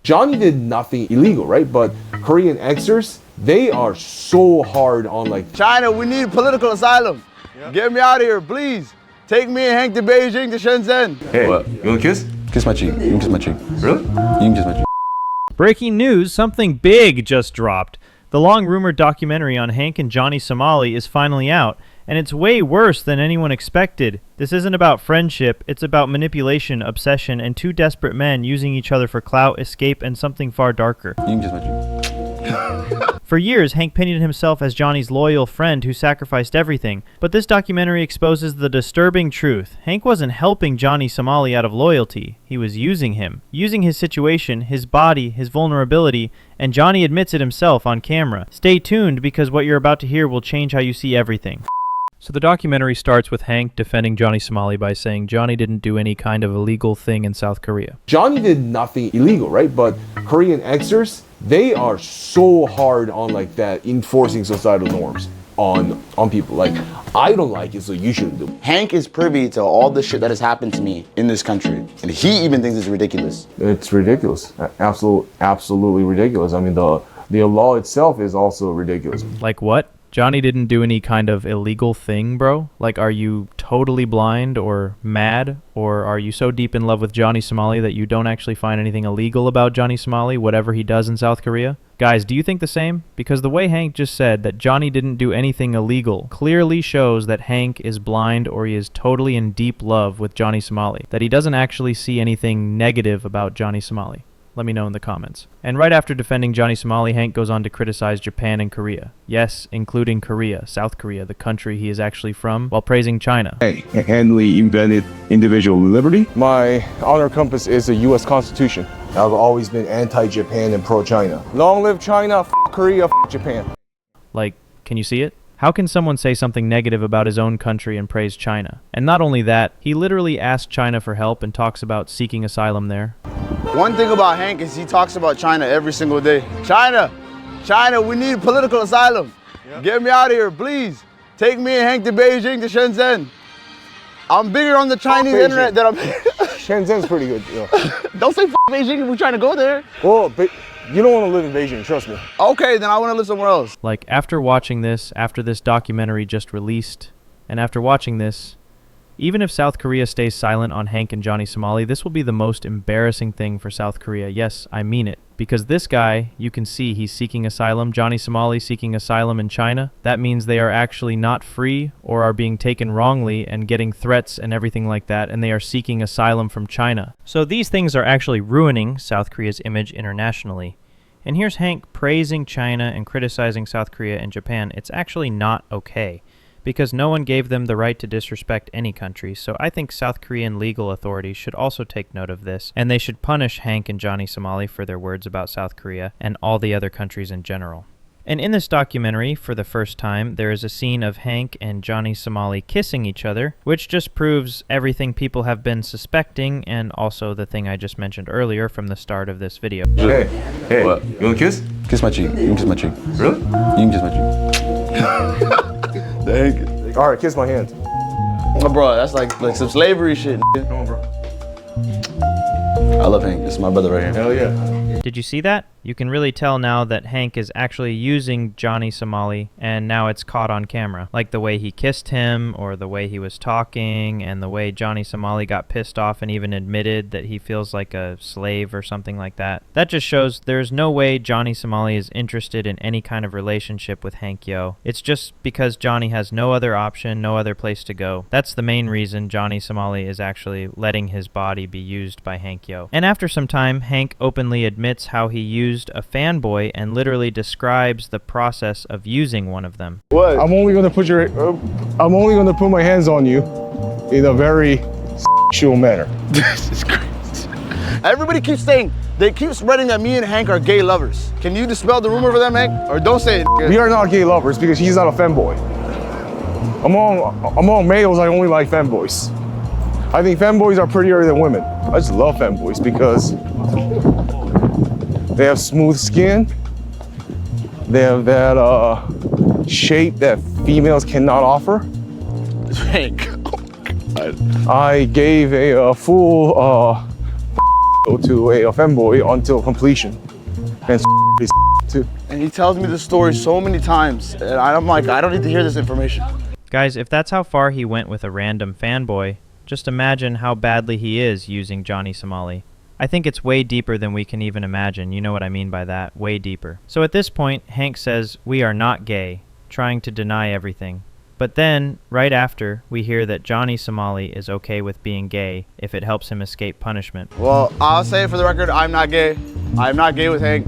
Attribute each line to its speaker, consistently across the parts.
Speaker 1: Johnny did nothing illegal, right? But Korean extras, they are so hard on like
Speaker 2: China, we need political asylum. Yeah. Get me out of here, please. Take me and Hank to Beijing to Shenzhen.
Speaker 3: Hey, what? You want a kiss? Kiss my cheek. You can kiss my cheek. Really? You can kiss my cheek.
Speaker 4: Breaking news, something big just dropped. The long-rumored documentary on Hank and Johnny Somali is finally out, and it's way worse than anyone expected. This isn't about friendship, it's about manipulation, obsession, and two desperate men using each other for clout, escape, and something far darker.
Speaker 3: You can kiss my cheek.
Speaker 4: For years, Hank painted himself as Johnny's loyal friend who sacrificed everything, but this documentary exposes the disturbing truth. Hank wasn't helping Johnny Somali out of loyalty. He was using him, using his situation, his body, his vulnerability, and Johnny admits it himself on camera. Stay tuned because what you're about to hear will change how you see everything. So the documentary starts with Hank defending Johnny Somali by saying Johnny didn't do any kind of illegal thing in South Korea.
Speaker 1: Johnny did nothing illegal, right? But Korean extras, they are so hard on like that enforcing societal norms on people. Like, I don't like it, so you shouldn't do it.
Speaker 2: Hank is privy to all the shit that has happened to me in this country, and he even thinks it's ridiculous.
Speaker 1: It's ridiculous. Absolutely ridiculous. I mean, the law itself is also ridiculous.
Speaker 4: Like what? Johnny didn't do any kind of illegal thing, bro? Like, are you totally blind or mad? Or are you so deep in love with Johnny Somali that you don't actually find anything illegal about Johnny Somali, whatever he does in South Korea? Guys, do you think the same? Because the way Hank just said that Johnny didn't do anything illegal clearly shows that Hank is blind or he is totally in deep love with Johnny Somali, that he doesn't actually see anything negative about Johnny Somali. Let me know in the comments. And right after defending Johnny Somali, Hank goes on to criticize Japan and Korea. Yes, including Korea, South Korea, the country he is actually from, while praising China.
Speaker 5: Hey, Henley invented individual liberty.
Speaker 1: My honor compass is the U.S. Constitution. I've always been anti-Japan and pro-China. Long live China, f*** Korea, f*** Japan.
Speaker 4: Like, can you see it? How can someone say something negative about his own country and praise China? And not only that, he literally asked China for help and talks about seeking asylum there.
Speaker 2: One thing about Hank is he talks about China every single day. China, we need political asylum. Yeah. Get me out of here, please. Take me and Hank to Beijing to Shenzhen. I'm bigger on the Chinese internet than I'm...
Speaker 1: Shenzhen's pretty good, yeah.
Speaker 2: Don't say Beijing if we're trying to go there.
Speaker 1: Well, but you don't want to live in Beijing, trust me.
Speaker 2: Okay, then I want to live somewhere else.
Speaker 4: Like, after watching this, after this documentary just released, and after watching this, even if South Korea stays silent on Hank and Johnny Somali, this will be the most embarrassing thing for South Korea. Yes, I mean it. Because this guy, you can see he's seeking asylum. Johnny Somali seeking asylum in China. That means they are actually not free or are being taken wrongly and getting threats and everything like that, and they are seeking asylum from China. So these things are actually ruining South Korea's image internationally. And here's Hank praising China and criticizing South Korea and Japan. It's actually not okay, because no one gave them the right to disrespect any country, so I think South Korean legal authorities should also take note of this, and they should punish Hank and Johnny Somali for their words about South Korea and all the other countries in general. And in this documentary, for the first time, there is a scene of Hank and Johnny Somali kissing each other, which just proves everything people have been suspecting, and also the thing I just mentioned earlier from the start of this video.
Speaker 3: Hey, what? You want a kiss? Kiss my cheek. You can kiss my cheek. Really? You can kiss my cheek.
Speaker 2: Thank you.
Speaker 1: All right, kiss my hand.
Speaker 2: Oh, bro, that's like some slavery shit.
Speaker 3: Come on, bro.
Speaker 2: I love Hank. This is my brother right here.
Speaker 1: Hell yeah.
Speaker 4: Did you see that? You can really tell now that Hank is actually using Johnny Somali, and now it's caught on camera. Like the way he kissed him, or the way he was talking, and the way Johnny Somali got pissed off and even admitted that he feels like a slave or something like that. That just shows there's no way Johnny Somali is interested in any kind of relationship with Hank Yoo. It's just because Johnny has no other option, no other place to go. That's the main reason Johnny Somali is actually letting his body be used by Hank Yoo. And after some time, Hank openly admits how he used a fanboy and literally describes the process of using one of them.
Speaker 1: What? I'm only gonna put my hands on you in a very sexual manner.
Speaker 2: This is crazy. Everybody keeps saying, they keep spreading that me and Hank are gay lovers. Can you dispel the rumor for them, Hank? Or don't say it.
Speaker 1: We are not gay lovers because he's not a fanboy. Among males, I only like fanboys. I think fanboys are prettier than women. I just love fanboys because they have smooth skin. They have that shape that females cannot offer.
Speaker 2: Hank.
Speaker 1: I gave a full to a femboy until completion. And is too.
Speaker 2: And he tells me this story so many times, and I'm like, I don't need to hear this information.
Speaker 4: Guys, if that's how far he went with a random fanboy, just imagine how badly he is using Johnny Somali. I think it's way deeper than we can even imagine. You know what I mean by that, way deeper. So at this point, Hank says, "We are not gay," trying to deny everything. But then, right after, we hear that Johnny Somali is okay with being gay if it helps him escape punishment.
Speaker 2: Well, I'll say it for the record, I'm not gay. I'm not gay with Hank.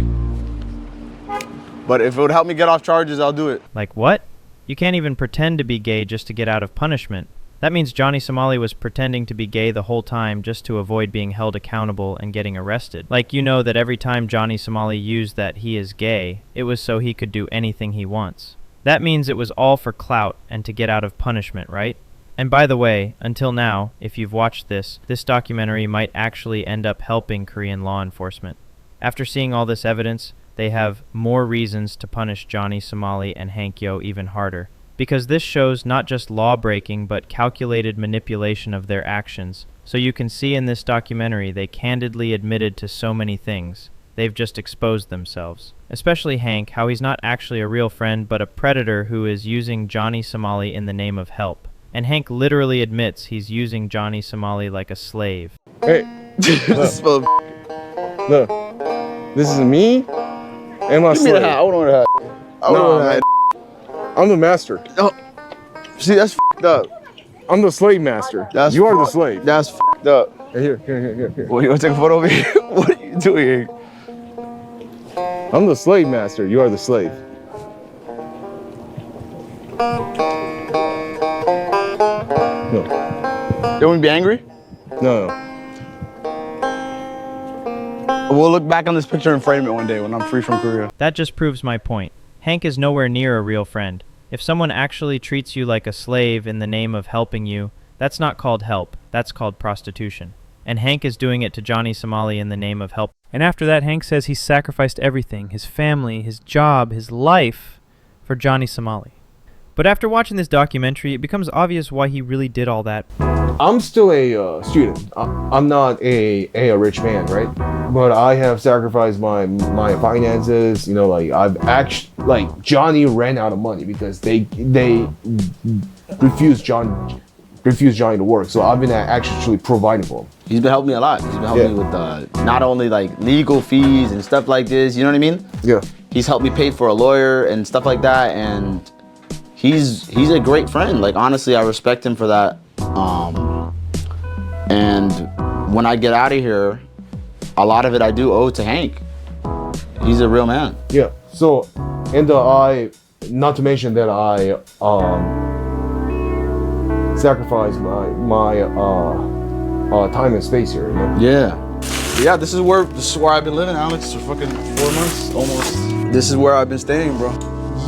Speaker 2: But if it would help me get off charges, I'll do it.
Speaker 4: Like what? You can't even pretend to be gay just to get out of punishment. That means Johnny Somali was pretending to be gay the whole time just to avoid being held accountable and getting arrested. Like, you know that every time Johnny Somali used that he is gay, it was so he could do anything he wants. That means it was all for clout and to get out of punishment, right? And by the way, until now, if you've watched this documentary might actually end up helping Korean law enforcement. After seeing all this evidence, they have more reasons to punish Johnny Somali and Hank Yoo even harder. Because this shows not just law-breaking, but calculated manipulation of their actions. So you can see in this documentary they candidly admitted to so many things. They've just exposed themselves. Especially Hank, how he's not actually a real friend, but a predator who is using Johnny Somali in the name of help. And Hank literally admits he's using Johnny Somali like a slave.
Speaker 1: Hey, look, this is me and my
Speaker 2: Give me the hat. I don't want the hat. I don't want the hat.
Speaker 1: I'm the master.
Speaker 2: Oh, see, that's f***ed up.
Speaker 1: I'm the slave master. You are the slave.
Speaker 2: That's f***ed up.
Speaker 1: Here.
Speaker 2: What, you want to take a photo of me? What are you doing here?
Speaker 1: I'm the slave master. You are the slave. No.
Speaker 2: You want me to be angry?
Speaker 1: No.
Speaker 2: We'll look back on this picture and frame it one day when I'm free from Korea.
Speaker 4: That just proves my point. Hank is nowhere near a real friend. If someone actually treats you like a slave in the name of helping you, that's not called help. That's called prostitution. And Hank is doing it to Johnny Somali in the name of help. And after that, Hank says he sacrificed everything, his family, his job, his life, for Johnny Somali. But after watching this documentary, it becomes obvious why he really did all that.
Speaker 1: I'm still a student. I'm not a rich man, right? But I have sacrificed my finances. You know, like I've actually, like Johnny ran out of money because they refused Johnny to work. So I've been actually providing for him.
Speaker 2: He's been helping me a lot. He's been helping me with not only like legal fees and stuff like this. You know what I mean?
Speaker 1: Yeah.
Speaker 2: He's helped me pay for a lawyer and stuff like that. And he's a great friend. Like honestly, I respect him for that. And when I get out of here, a lot of it I do owe to Hank. He's a real man.
Speaker 1: Yeah. So, and not to mention that I sacrificed my time and space here. You know?
Speaker 2: Yeah. This is where I've been living, Alex, for fucking 4 months almost. This is where I've been staying, bro.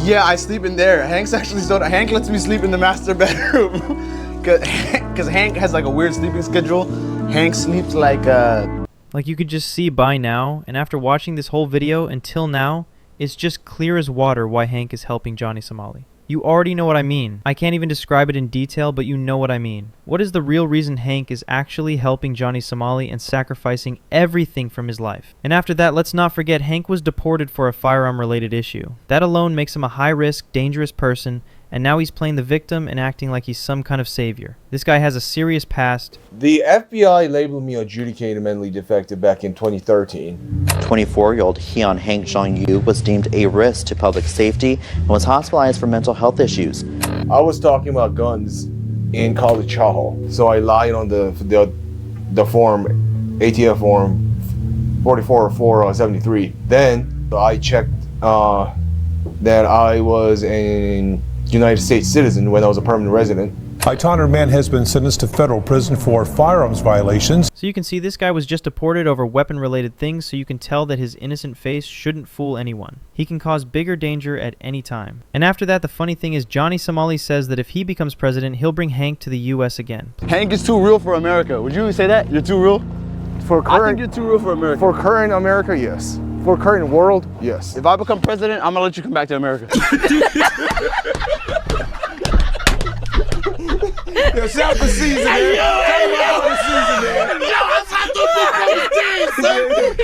Speaker 2: Yeah, I sleep in there. Hank lets me sleep in the master bedroom. Cause Hank has like a weird sleeping schedule. Hank sleeps like
Speaker 4: you could just see by now, and after watching this whole video until now, it's just clear as water why Hank is helping Johnny Somali. You already know what I mean. I can't even describe it in detail, but you know what I mean. What is the real reason Hank is actually helping Johnny Somali and sacrificing everything from his life? And after that, let's not forget Hank was deported for a firearm-related issue. That alone makes him a high-risk, dangerous person, and now he's playing the victim and acting like he's some kind of savior. This guy has a serious past.
Speaker 1: The FBI labeled me adjudicated mentally defective back in 2013.
Speaker 6: 24-year-old Hyun Hank Yoo was deemed a risk to public safety and was hospitalized for mental health issues.
Speaker 1: I was talking about guns in College Hall, so I lied on the form, ATF form 44-473. Then I checked that I was an United States citizen when I was a permanent resident.
Speaker 7: A Tonner man has been sentenced to federal prison for firearms violations.
Speaker 4: So you can see this guy was just deported over weapon-related things, so you can tell that his innocent face shouldn't fool anyone. He can cause bigger danger at any time. And after that, the funny thing is Johnny Somali says that if he becomes president, he'll bring Hank to the U.S. again.
Speaker 2: Hank is too real for America. Would you say that? You're too real? I think you're too real for America.
Speaker 1: For current America, yes. For current world, yes.
Speaker 2: If I become president, I'm gonna let you come back to America.
Speaker 1: Yo, shout the season, man. Shout the season, man.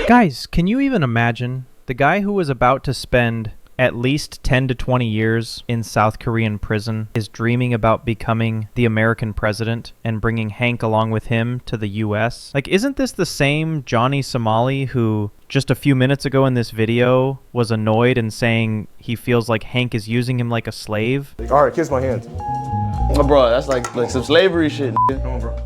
Speaker 4: Guys, can you even imagine the guy who was about to spend at least 10 to 20 years in South Korean prison is dreaming about becoming the American president and bringing Hank along with him to the US? Like, isn't this the same Johnny Somali who just a few minutes ago in this video was annoyed and saying he feels like Hank is using him like a slave?
Speaker 1: All right, kiss my hand.
Speaker 2: Oh, bro, that's like some slavery shit.
Speaker 1: Come on, bro.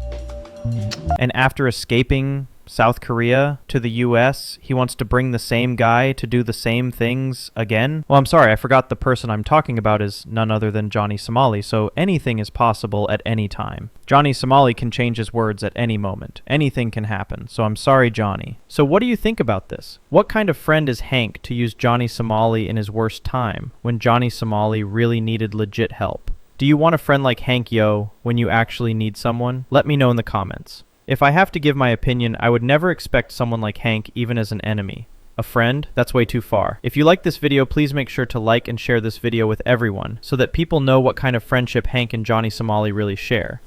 Speaker 4: And after escaping South Korea to the US, he wants to bring the same guy to do the same things again? Well, I'm sorry, I forgot the person I'm talking about is none other than Johnny Somali, so anything is possible at any time. Johnny Somali can change his words at any moment. Anything can happen, so I'm sorry, Johnny. So what do you think about this? What kind of friend is Hank to use Johnny Somali in his worst time, when Johnny Somali really needed legit help? Do you want a friend like Hank Yoo when you actually need someone? Let me know in the comments. If I have to give my opinion, I would never expect someone like Hank even as an enemy. A friend? That's way too far. If you like this video, please make sure to like and share this video with everyone so that people know what kind of friendship Hank and Johnny Somali really share.